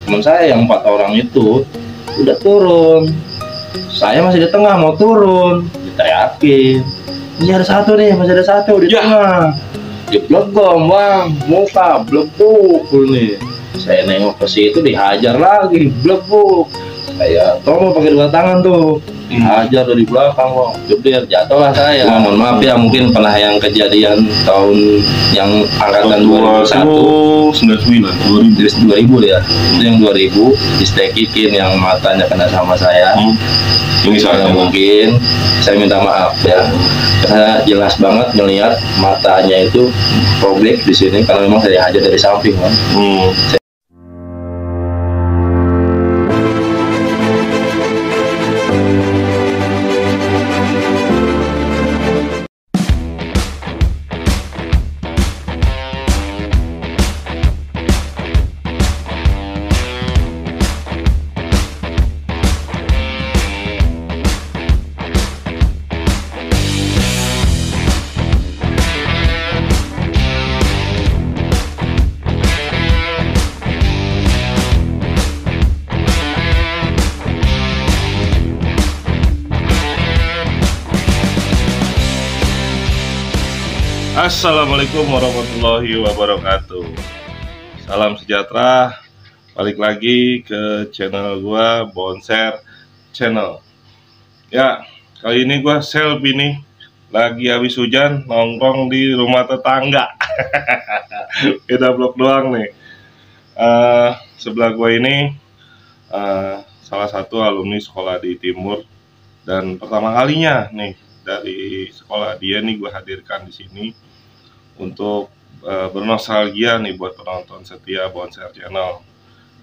teman saya yang 4 orang itu udah turun. Saya masih di tengah mau turun. Kita yakin ini ada satu nih, masih ada satu di tengah. Diblegom bang, muka bleguk nih. Saya nengok ke situ dihajar lagi, bleguk. Saya tolong pakai 2 tangan tuh. Hajar dari belakang bang, jeblir, jatuhlah saya. Mohon maaf ya, mungkin pernah yang kejadian tahun yang angkatan 2001 ya, itu yang 2000 distekikin yang matanya kena sama saya. Ini soalnya mungkin saya minta maaf ya, karena jelas banget ngelihat matanya itu robek di sini karena memang saya hajar dari samping bang. Assalamualaikum warahmatullahi wabarakatuh. Salam sejahtera. Balik lagi ke channel gua, Bonser Channel. Ya, kali ini gua selfie nih. Lagi habis hujan, nongkrong di rumah tetangga. Beda blok doang nih. Sebelah gua ini salah satu alumni sekolah di Timur, dan pertama kalinya nih dari sekolah dia nih gua hadirkan di sini untuk bernostalgia nih buat penonton setia Bonser Channel.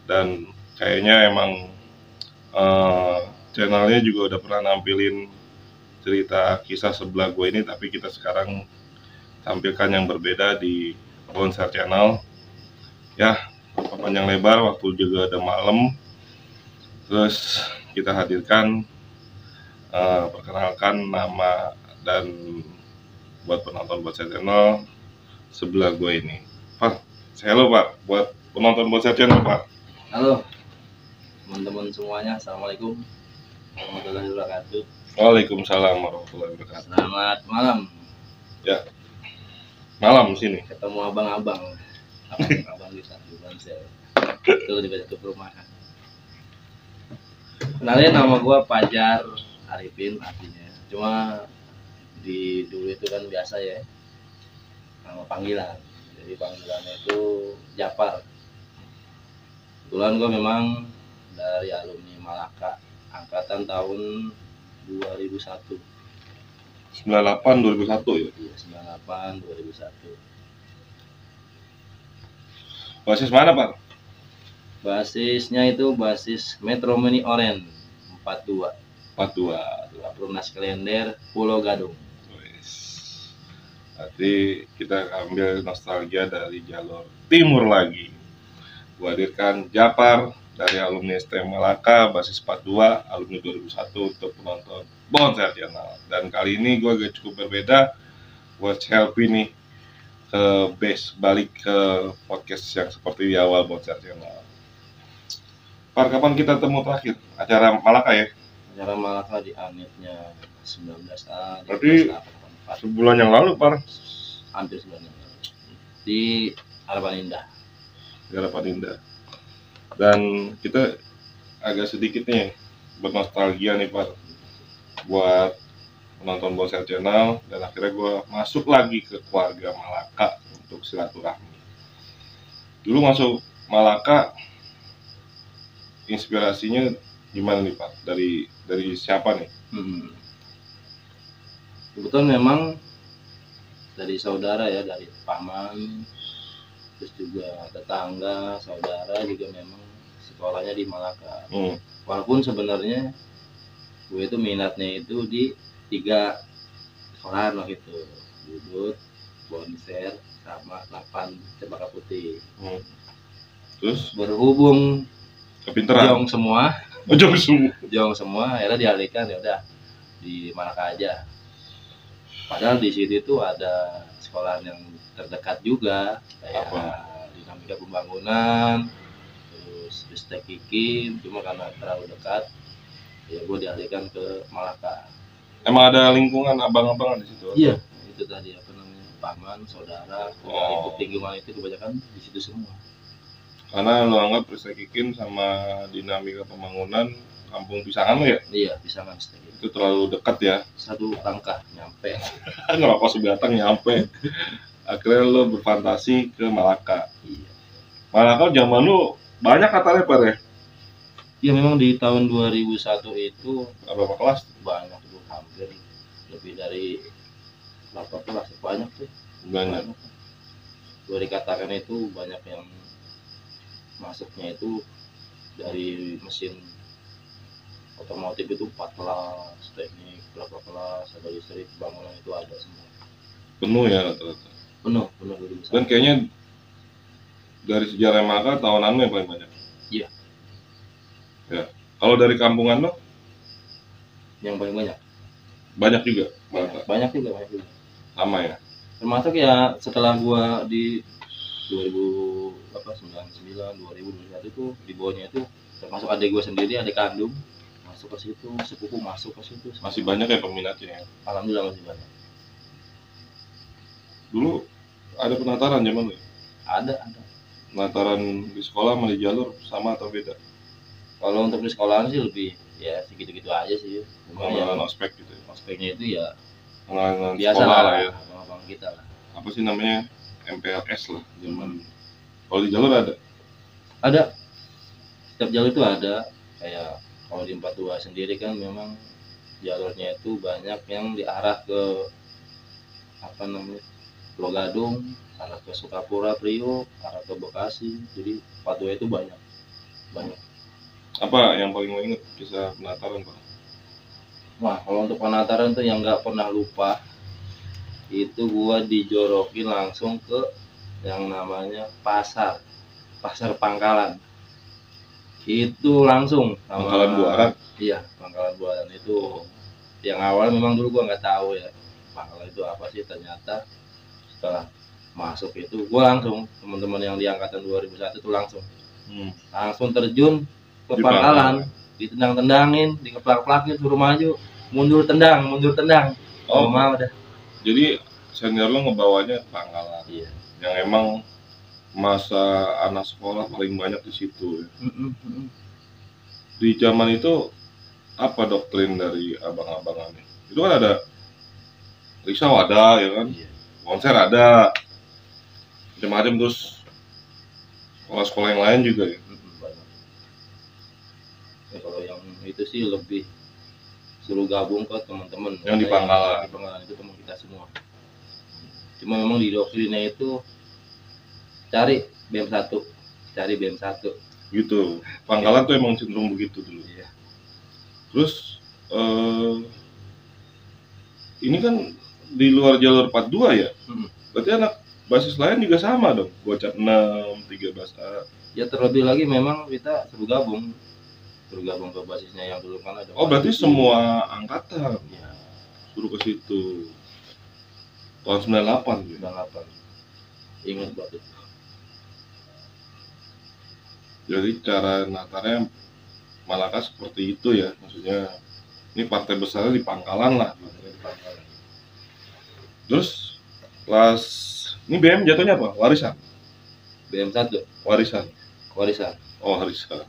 Dan kayaknya emang channelnya juga udah pernah nampilin cerita kisah sebelah gue ini, tapi kita sekarang tampilkan yang berbeda di Bonser Channel. Ya, panjang lebar, waktu juga udah malam. Terus kita hadirkan, perkenalkan nama dan buat penonton Bonser Channel sebelah gue ini. Pak, halo Pak, buat penonton Bonser Channel Pak. Halo teman-teman semuanya, assalamualaikum warahmatullahi wabarakatuh. Waalaikumsalam warahmatullahi wabarakatuh. Selamat malam. Ya, malam sini. Ketemu abang-abang bisa di Bonser. Itu di satu perumahan. Kenalin, nama gue Fajar Arifin artinya. Cuma di dulu itu kan biasa ya, nama panggilan. Jadi panggilannya itu Japar. Kebetulan gue memang dari alumni Malaka angkatan tahun 2001. 98 2001 ya. Iya, 98 2001. Basis mana Pak? Basisnya itu basis Metro Mini Orange 42. 42. Perumnas Klender Pulau Gadung. Nanti kita ambil nostalgia dari jalur timur lagi. Gua hadirkan Japar dari alumni STM Malaka, basis 42, alumni 2001 untuk penonton Bonser Channel. Dan kali ini gua agak cukup berbeda. Gua selfie nih ke base, balik ke podcast yang seperti di awal Bonser Channel. Par, kapan kita temu terakhir? Acara Malaka ya? Acara Malaka di Anitnya 19A. Berarti sebulan yang lalu Par? Hampir sebulan yang lalu. Di Harapan Indah. Di Harapan Indah. Dan kita agak sedikit nih bernostalgia nih Par, buat penonton Bonser Channel. Dan akhirnya gue masuk lagi ke keluarga Malaka untuk silaturahmi. Dulu masuk Malaka, inspirasinya gimana nih Pak? Dari siapa nih? Kebetulan memang dari saudara ya, dari paman, terus juga tetangga, saudara juga memang sekolahnya di Malaka. Walaupun sebenarnya gue itu minatnya itu di 3 sekolahan waktu itu, Budut, Bonser, sama 8 Cempaka Putih. Terus berhubung kepinteran jong semua akhirnya dialihkan, ya udah di Malaka aja. Padahal di situ tuh ada sekolahan yang terdekat juga, kayak Dinamika Pembangunan, terus Ristek Kikim, cuma karena terlalu dekat ya gue dialihkan ke Malaka. Emang ada lingkungan abang-abangan di situ? Iya, itu tadi apa namanya, paman, saudara, Oh. ikut lingkungan itu kebanyakan di situ semua. Karena lo anggap Ristek Kikim sama dinamika pembangunan kampung Pisangan lo ya? Iya, Pisangan Ristek Kikim. Itu terlalu dekat ya? Satu langkah nyampe. Ngerokok sebatang nyampe. Akhirnya lo berfantasi ke Malaka. Iya. Malaka zaman lu banyak kata lebar ya? Ya memang di tahun 2001 itu Berapa kelas? banyak tuh, hampir lebih dari berapa kelas, banyak tuh. Banyak. Boleh dikatakan itu banyak yang masuknya itu dari mesin otomotif itu 4 kelas, teknik berapa kelas, ada listrik, bangunan itu ada semua. Penuh ya rata-rata. Penuh Dan kayaknya dari sejarah Malaka tahunan yang paling banyak. Iya. Ya. Kalau dari kampungan lo? Yang paling banyak. Banyak juga. Banyak juga. Sama ya. Termasuk ya setelah gua di 2099, 2021 itu di bawahnya itu termasuk adik gua sendiri, adik kandung masuk ke situ, sepupu masuk ke situ. Masih banyak ya peminatnya ya. Alhamdulillah masih banyak. Dulu ada penataran zaman lo? Ada. Penataran di sekolah sama di jalur sama atau beda? Kalau untuk di sekolahan sih lebih ya segitu-gitu aja sih. Pengenalan ospek gitu ya. Ospeknya itu ya Pengenalan biasa sekolah lah ya. abang kita lah. Apa sih namanya? MPLS lah zaman. Kalau di jalur ada? Ada. Setiap jalur itu ada. Kayak kalau di 42 sendiri kan memang jalurnya itu banyak yang diarah ke apa namanya, Pulau Gadung, arah ke Sukapura, Priok, arah ke Bekasi. Jadi 42 itu banyak. Apa yang paling mau inget kisah penataran Pak? Wah, kalau untuk penataran tuh yang nggak pernah lupa itu gua dijorokin langsung ke yang namanya pasar Pangkalan. Itu langsung sama Pangkalan Buaran. Iya, Pangkalan Buaran itu yang awal memang dulu gua nggak tahu ya Pangkalan itu apa sih, ternyata setelah masuk itu gua langsung, teman-teman yang di angkatan 2001 itu langsung terjun ke Pangkalan, ditendang-tendangin, dikeplak-plakin, suruh maju, mundur tendang. Oh, mau dah. Jadi senior lo ngebawanya Pangkalan. Iya. Yang emang masa anak sekolah paling banyak di situ ya. Di zaman itu apa doktrin dari abang-abangannya? Itu kan ada risau ada ya kan? Iya. Konser ada. Macam-macam, terus sekolah-sekolah yang lain juga ya. Banyak. Ya, kalau yang itu sih lebih suruh gabung ke teman-teman yang di Pangkalan. Di Pangkalan itu teman kita semua. Cuma memang di doktrinnya itu cari BM 1. Gitu. Pangkalan tuh emang cenderung begitu dulu. Iya. Terus ini kan di luar jalur 42 ya? Berarti anak basis lain juga sama dong? Bocah 6, 13A. Ya terlebih lagi memang kita suruh gabung ke basisnya yang dulu kan ada. Oh, berarti semua angkatan ya suruh ke situ. Tahun 98 ya? 98. Ingat banget. Jadi cara natarnya Malaka seperti itu ya, maksudnya ini partai besarnya di Pangkalan lah. Terus kelas ini BM jatuhnya apa? Warisan? BM 1 Warisan. Oh, warisan.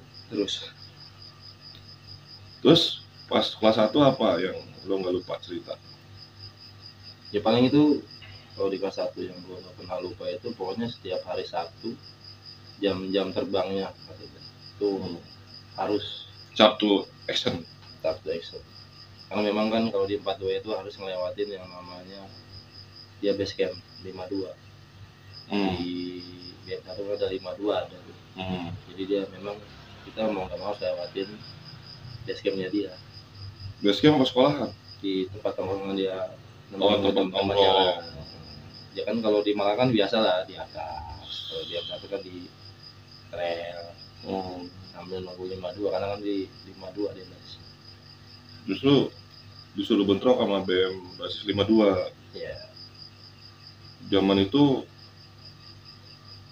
Terus pas kelas 1 apa yang lo nggak lupa cerita? Ya paling itu kalau di kelas 1 yang gue nggak pernah lupa itu pokoknya setiap hari Sabtu jam terbangnya itu harus Sabtu action. Karena memang kan kalau di 42 itu harus ngelewatin yang namanya dia base camp 52. Di BM 1 ada 52 ada tuh. Jadi dia memang kita mau nggak mau lewatin base campnya dia. Base camp ke sekolahan? Di tempat tongkrongan dia. Tempat tongkrong. Ya kan kalau di Malang kan biasa lah di atas. Kalau di atas kan di trail. Sambil nunggu 52 karena kan di 52 dia basis. Justru disuruh bentrok sama BM basis 52. Iya. Zaman itu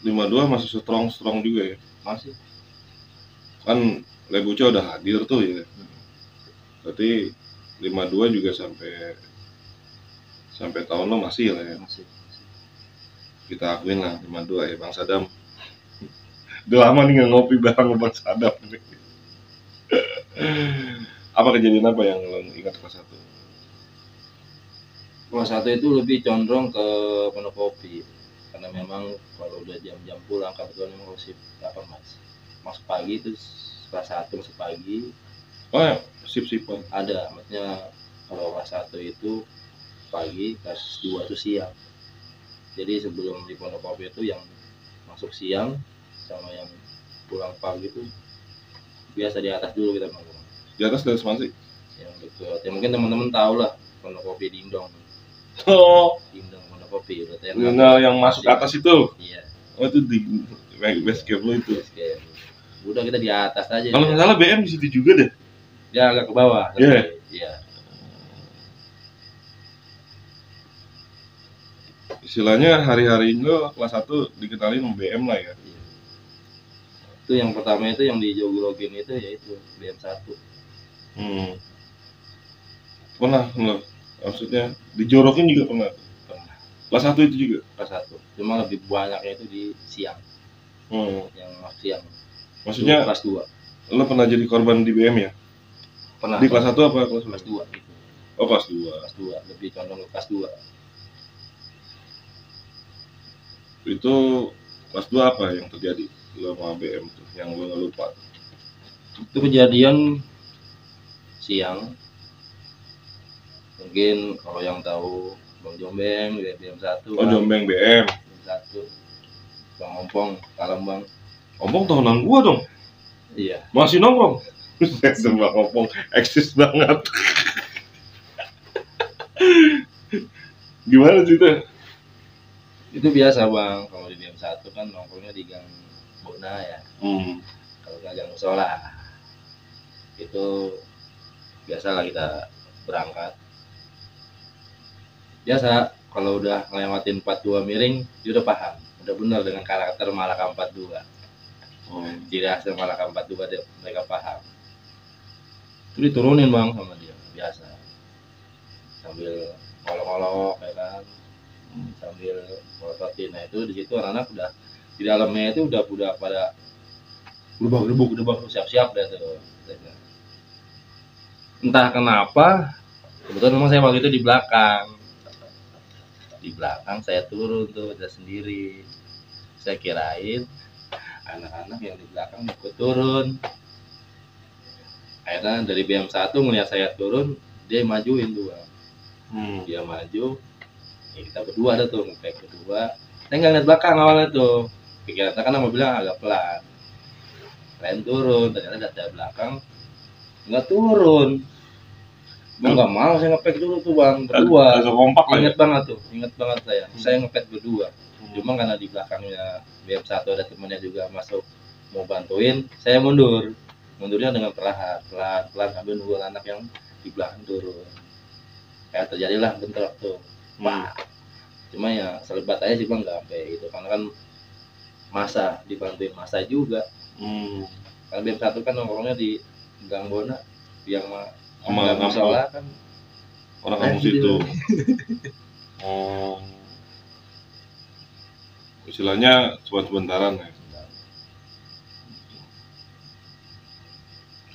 52 masih strong juga ya? Masih. Kan Lebuca udah hadir tuh ya. Berarti 52 juga sampai tahun lo masih lah ya. Masih. Kita akuin lah 52 ya Bang Sadam. Udah lama nih nggak ngopi bareng sama Bang Sadam nih. Apa kejadian apa yang lo ingat kelas 1? Kelas 1 itu lebih condong ke monokopi, karena memang kalau udah jam-jam pulang kebetulan memang masih masuk pagi itu. Kelas 1 masuk pagi Oh ya, sip-sipan. ada, maksudnya kalau kelas 1 itu pagi, kelas 2 itu siang. Jadi sebelum di monokopi itu yang masuk siang sama yang pulang pagi itu biasa di atas dulu kita nongkrong. Di atas dari mana sih? Yang dekat, ya mungkin teman-teman tahu lah, monokopi Dingdong. Oh, Dingdong monokopi udah yang masuk ke atas itu. Iya. Oh itu di base camp lo itu. Kayak, udah kita di atas aja. Kalau nggak salah BM di situ juga deh. Ya agak ke bawah. Iya. Iya. Istilahnya hari-hari lo kelas 1 dikenalin sama BM lah ya. Iya. Itu yang pertama itu yang di Jogologin itu yaitu BM1. Pernah lo? Maksudnya dijorokin juga pernah? Pernah. Kelas 1 itu juga? Kelas 1. Cuma lebih banyaknya itu di siang. Yang siang. Maksudnya kelas 2. lo pernah jadi korban di BM ya? Pernah. Di kelas 1 apa kelas 2? Kelas 2 gitu. Oh kelas 2. Kelas 2, lebih condong ke kelas 2. Itu kelas 2 apa yang terjadi lo sama BM tuh yang lo nggak lupa? Itu kejadian siang. Mungkin kalau yang tahu Bang Jombeng BM1. Oh Jombeng BM. BM1. Bang Ompong, Kalambang. Ompong tahunan gua dong. Iya. Masih nongkrong. Bang Ompong eksis banget. Gimana sih itu? Itu biasa Bang, kalau di BM1 kan nongkrongnya di Gang Bona ya. Kalau nggak Gang Musola. Itu biasa lah kita berangkat. Biasa kalau udah ngelewatin 42 miring, dia udah paham. Udah benar dengan karakter Malaka 42. Ciri khas Malaka 42 mereka paham. Itu diturunin Bang sama dia, biasa. Sambil ngolok-ngolok ya kan. Sambil ngolotin. Nah itu di situ anak-anak udah di dalamnya itu udah pada gedebak siap-siap deh tuh. Entah kenapa kebetulan memang saya waktu itu di belakang saya turun tuh udah sendiri. Saya kirain anak-anak yang di belakang ikut turun. Akhirnya dari BM1 ngeliat saya turun, dia majuin tuh Bang. Dia maju, ya kita berdua ada tuh ngepek berdua. Saya nggak lihat belakang awalnya tuh, pikiran saya kan bilang agak pelan. Kalian turun, ternyata dari belakang nggak turun. Mau nggak mau saya ngepek dulu tuh Bang, berdua. Kompak lah. Ingat banget saya ngepek berdua. Cuma karena di belakangnya BM1 ada temennya juga masuk mau bantuin, saya mundurnya dengan pelan sambil nunggu anak yang di belakang turun. Kayak terjadilah bentrok tuh. Cuma ya selebat aja sih Bang, nggak sampai itu karena kan masa dibantuin masa juga. Karena BM1 kan nongkrongnya di Gang Bona yang sama musola kan orang kampung situ. Istilahnya cuma sebentaran ya.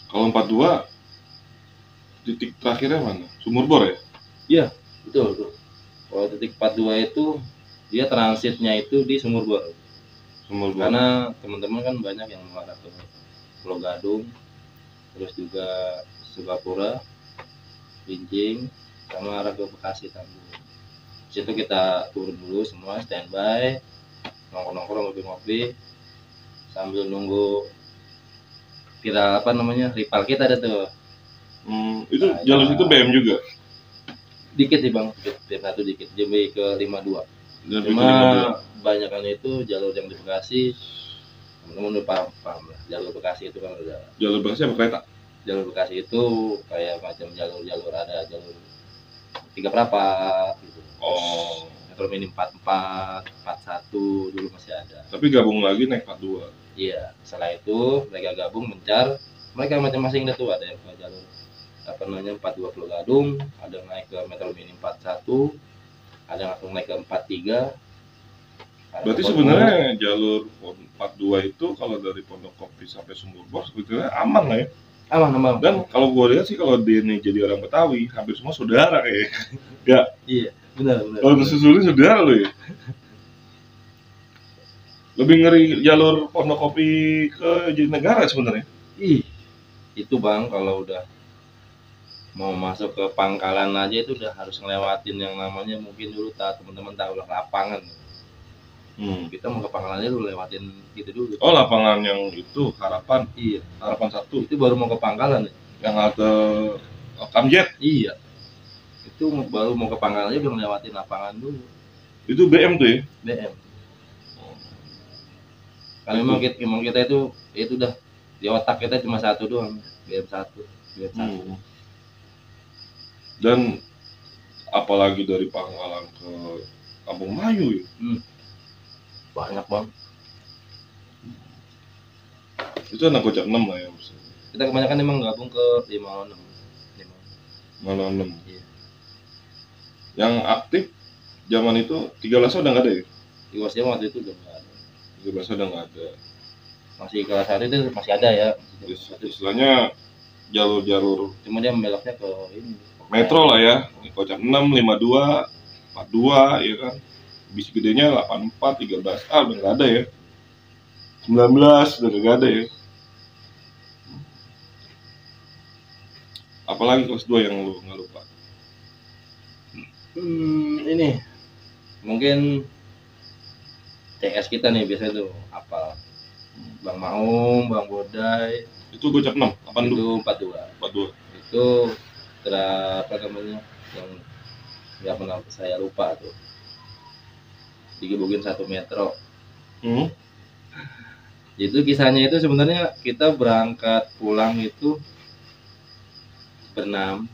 Kalau 42 titik terakhirnya mana? Sumur Bor ya? Iya, betul. Kalau titik 42 itu dia transitnya itu di Sumur Bor. Karena teman-teman kan banyak yang mengarah ke Pulau Gadung, terus juga Sukapura, Binjing, sama arah ke Bekasi Tambun. Di situ kita turun dulu semua standby, nongkrong ngopi-ngopi sambil nunggu kira rival kita ada tuh. Itu jalur itu BM juga? Dikit sih Bang, BM1 dikit, JB ke 52. Cuma kebanyakan itu jalur yang di Bekasi, teman-teman udah paham lah. Jalur Bekasi itu kan udah. Jalur Bekasi apa kereta? Jalur Bekasi itu kayak macam jalur ada jalur 3 perapat gitu. Metro Mini 44, 41 dulu masih ada. Tapi gabung lagi naik 42. Iya, setelah itu mereka gabung mencar, mereka masing-masing dah tuh, ada yang ke jalur apa namanya 42 Pulau Gadung, ada yang naik ke Metro Mini 41, ada yang langsung naik ke 43. Berarti sebenarnya jalur 42 itu kalau dari Pondok Kopi sampai Sumur Bor sebetulnya aman lah ya. Aman. Dan kalau gue lihat sih kalau dia ini jadi orang Betawi, hampir semua saudara kayak. Enggak. Iya, benar. Kalau susulin saudara lo ya. Lebih ngeri jalur Pondok Kopi ke Jatinegara sebenarnya. Ih, itu Bang, kalau udah mau masuk ke Pangkalan aja itu udah harus ngelewatin yang namanya, mungkin dulu teman-teman tahu lah, lapangan. Kita mau ke Pangkalan aja dulu lewatin gitu dulu. Oh, lapangan yang itu Harapan. Iya, Harapan 1. itu baru mau ke Pangkalan. Yang ada Kamjet. Iya. Itu baru mau ke Pangkalan aja udah ngelewatin lapangan dulu. Itu BM tuh ya? BM. Kalau memang kita itu udah di otak kita cuma satu doang, BM1. Dan apalagi dari Pangkalan ke Kampung Melayu ya? Banyak Bang. Itu anak Kocak 6 lah ya. Kita kebanyakan emang gabung ke 506. Iya. Yang aktif zaman itu 13 udah nggak ada ya? Di Wasnya waktu itu udah nggak ada. 13 udah nggak ada. Masih kelas 1 itu masih ada ya. Istilahnya jalur-jalur. Cuma dia membeloknya ke ini. Metro lah ya. Kocak 6, 52, 42 ya kan. Bis gedenya 84, 13. Udah nggak ada ya. 19 udah nggak ada ya. Apalagi kelas 2 yang lu nggak lupa? Ini mungkin CS kita nih biasanya tuh apa, Bang Maung, Bang Bodai. Itu Kocak 6, apa itu 42. Itu apa namanya yang nggak pernah saya lupa tuh, digebukin 1 metro. Itu kisahnya itu sebenarnya kita berangkat pulang itu berenam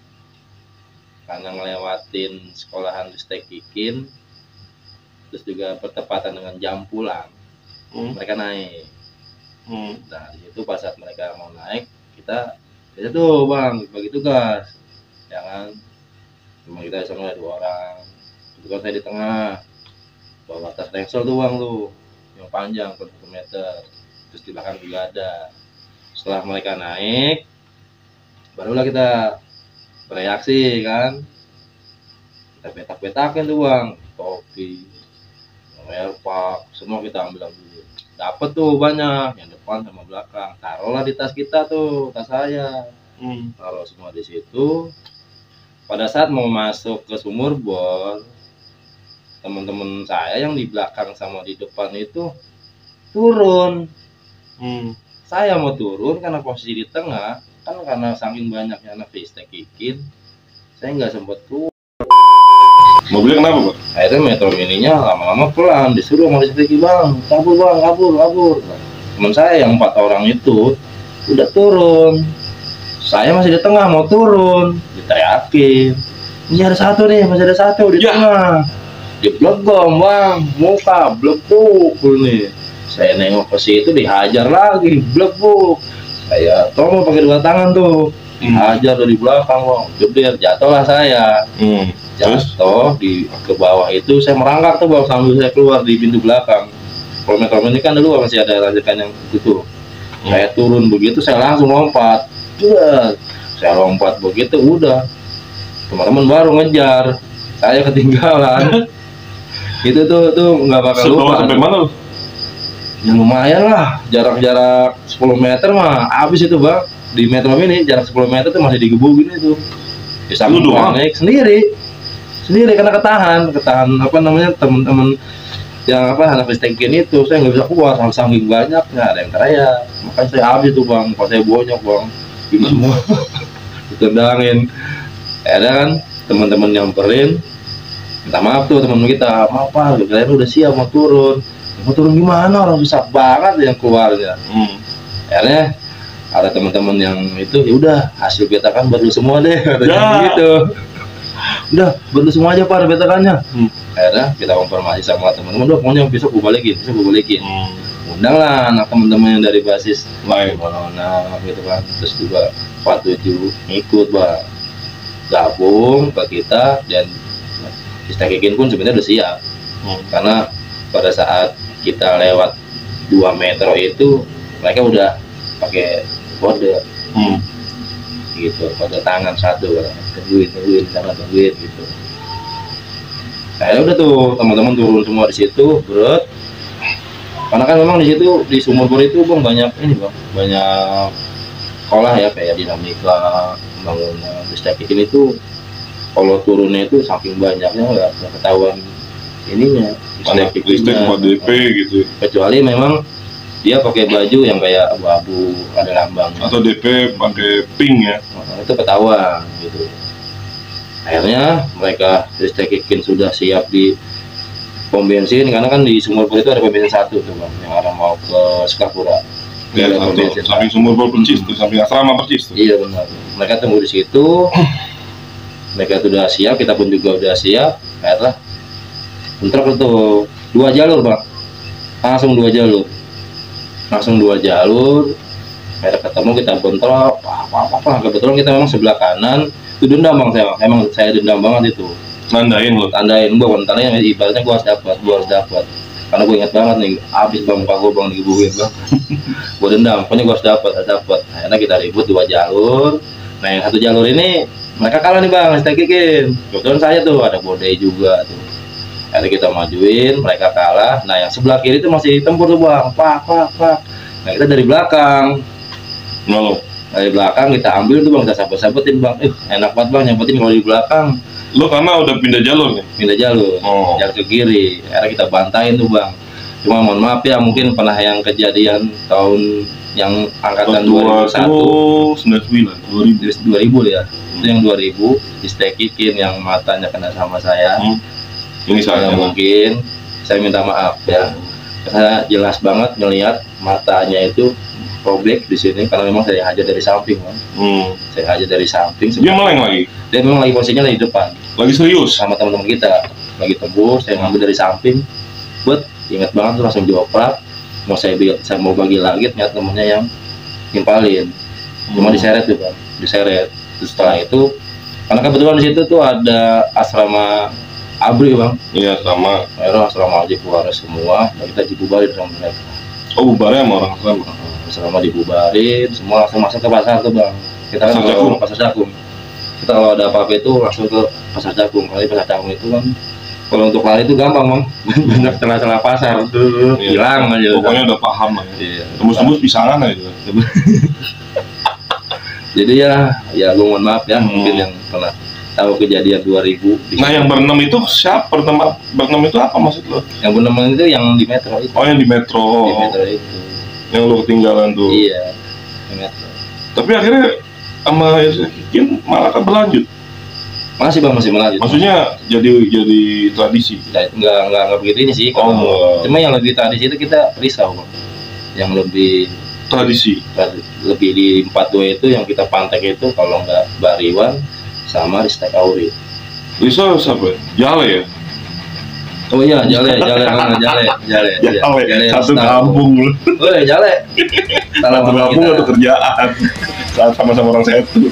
karena ngelewatin sekolahan Ristek Kikin, terus juga bertepatan dengan jam pulang. Mereka naik. Nah itu pas saat mereka mau naik, kita biasa tuh Bang bagi tugas, ya kan. Cuma kita sama 2 orang, itu kan saya di tengah, bawa tas ransel tuh Bang tuh yang panjang 1 meter, terus di belakang juga ada. Setelah mereka naik, barulah kita bereaksi kan, kita petak-petakin tuh Bang, topi, airpack, semua kita ambil dulu. Dapat tuh banyak, yang depan sama belakang, taruhlah di tas kita tuh, tas saya, taruh semua di situ. Pada saat mau masuk ke Sumur Bor, teman-teman saya yang di belakang sama di depan itu turun. Saya mau turun karena posisi di tengah, kan karena saking banyaknya anak Ristek Kikin, saya nggak sempat tuh. Mobilnya kenapa Pak? Akhirnya Metro Mininya lama-lama pelan, disuruh mau Ristek Bang, kabur Bang, kabur. Teman saya yang 4 orang itu udah turun, saya masih di tengah mau turun, diteriakin, ini ada satu nih, masih ada satu di tengah, diblegom Bang, muka bleguk nih. Saya nengok ke situ, dihajar lagi, blebuk. Saya tombol pakai 2 tangan tuh, dihajar dari belakang Bang, jebret, jatuhlah saya. Jatuh ke bawah itu, saya merangkak tuh Bang sambil saya keluar di pintu belakang. Kalau Metro Mini kan dulu masih ada lanjutan yang itu. Saya turun begitu, saya langsung lompat. Saya lompat begitu, udah. Teman-teman baru ngejar, saya ketinggalan. Itu tuh nggak bakal lupa. Sampai mana lu? Ya lumayan lah, jarak 10 meter mah habis itu Bang. Di Metro Mini jarak 10 meter tuh masih digebukin itu. Bisa naik sendiri karena ketahan apa namanya, teman-teman yang apa anak Ristek Kikin itu, saya nggak bisa keluar saking banyaknya, ada yang teriak, makanya saya habis tuh Bang, pas saya bonyok Bang, gitu semua ditendangin. Ada kan teman-teman nyamperin, minta maaf tuh teman kita, maaf Pak, kalian udah siap mau turun gimana, orang susah banget yang keluarnya. Akhirnya ada teman-teman yang itu, ya udah hasil kita kan baru semua deh katanya gitu. Udah baru semua aja Pak betakannya. Akhirnya kita konfirmasi sama teman-teman, udah pokoknya besok gue balikin. undang lah anak teman-teman yang dari basis lain Corona gitu kan, terus juga 47 ikut bang, gabung ke kita, dan Istakikin pun sebenarnya udah siap. Karena pada saat kita lewat 2 metro itu mereka udah pakai kode gitu, kode tangan satu, tungguin sama tungguin gitu. Saya udah tuh teman-teman turun semua di situ, berat. Karena kan memang di situ di Sumur Bor itu bang banyak ini bang, banyak sekolah ya, kayak dinamika pembangunan. Istakikin itu kalau turunnya itu saking banyaknya nggak ketahuan ininya. Listrik buat DP gitu. Kecuali memang dia pakai baju yang kayak abu-abu ada lambang. Atau DP pakai pink ya. Itu ketahuan gitu. Akhirnya mereka Istakikin sudah siap di pom bensin, karena kan di Sumur Bor itu ada pom bensin satu tuh bang, yang arah mau ke Sukapura. Ya, samping Sumur Bor Percis tuh, samping asrama Percis tuh. Iya benar. Mereka tunggu di situ. Mereka sudah siap, kita pun juga udah siap. Akhirnya bentrok itu 2 jalur bang, langsung 2 jalur, akhirnya ketemu, kita bentrok, kebetulan kita memang sebelah kanan itu dendam bang, saya dendam banget itu, Nandain lo. tandain bukan tandain, ibaratnya gua harus dapat, karena gue ingat banget nih, habis bang muka gue bang digebukin bang, gue dendam, pokoknya gue harus dapat, akhirnya kita ribut 2 jalur. Nah yang 1 jalur ini mereka kalah nih bang, Istakikin, kebetulan saya tuh ada bodai juga tuh. Akhirnya kita majuin, mereka kalah. Nah yang sebelah kiri itu masih tempur tuh bang, pak. Nah kita dari belakang, dari belakang kita ambil tuh bang, kita sabet-sabetin bang. Enak banget bang nyampetin kalau di belakang. Lo karena udah pindah jalur nih? Pindah jalur, jalur ke kiri. Akhirnya kita bantain tuh bang. Cuma mohon maaf ya, mungkin pernah yang kejadian tahun yang angkatan 2001, 2000 ya. Itu yang 2000, Istakikin yang matanya kena sama saya. Ini saya mungkin saya minta maaf ya, saya jelas banget ngelihat matanya itu robek di sini, karena memang saya hajar dari samping bang. Saya hajar dari samping. Dia meleng lagi? Dia memang lagi posisinya di depan, lagi serius sama teman-teman kita lagi tembus. Saya ngambil dari samping, buat ingat banget tuh, langsung dioprak. Saya mau bagi lagi, ternyata temennya yang nimpalin, cuma diseret tuh bang, diseret. Terus setelah itu, karena kebetulan di situ tuh ada asrama ABRI bang. Iya sama. Akhirnya asrama dibubarin semua, dan kita dibubarin sama mereka. Oh bubarnya sama orang asrama? Asrama dibubarin, semua langsung masuk ke pasar tuh bang. Kita kan pasar Cakung. Kita kalau ada apa-apa itu langsung ke pasar Cakung. Kali pasar Cakung itu kan, kalau untuk lari itu gampang bang. Bener celah-celah pasar tuh, hilang aja. Pokoknya udah paham lah ya. Tembus-tembus pisangan aja. Jadi ya gue mohon maaf ya, mungkin yang pernah tahu kejadian 2000. Nah yang berenam itu siapa? Berenam itu apa maksud lo? Yang berenam itu yang di metro itu. Oh yang di metro. Di metro itu. Yang lo ketinggalan tuh. Iya, di metro. Tapi akhirnya sama Istakikin malah kan berlanjut. Masih bang, masih melanjut. Maksudnya jadi tradisi? Nggak begitu ini sih. Cuma yang lebih tradisi itu kita risau bang. Yang lebih tradisi. Lebih di 42 itu yang kita pantek itu, kalau nggak Bariwan sama Ristek Auri. Risau siapa? Jale ya? Oh iya, Jale. Satu kampung lu. Oh iya, Jale. Satu kampung atau kerjaan. Saat sama-sama orang satu.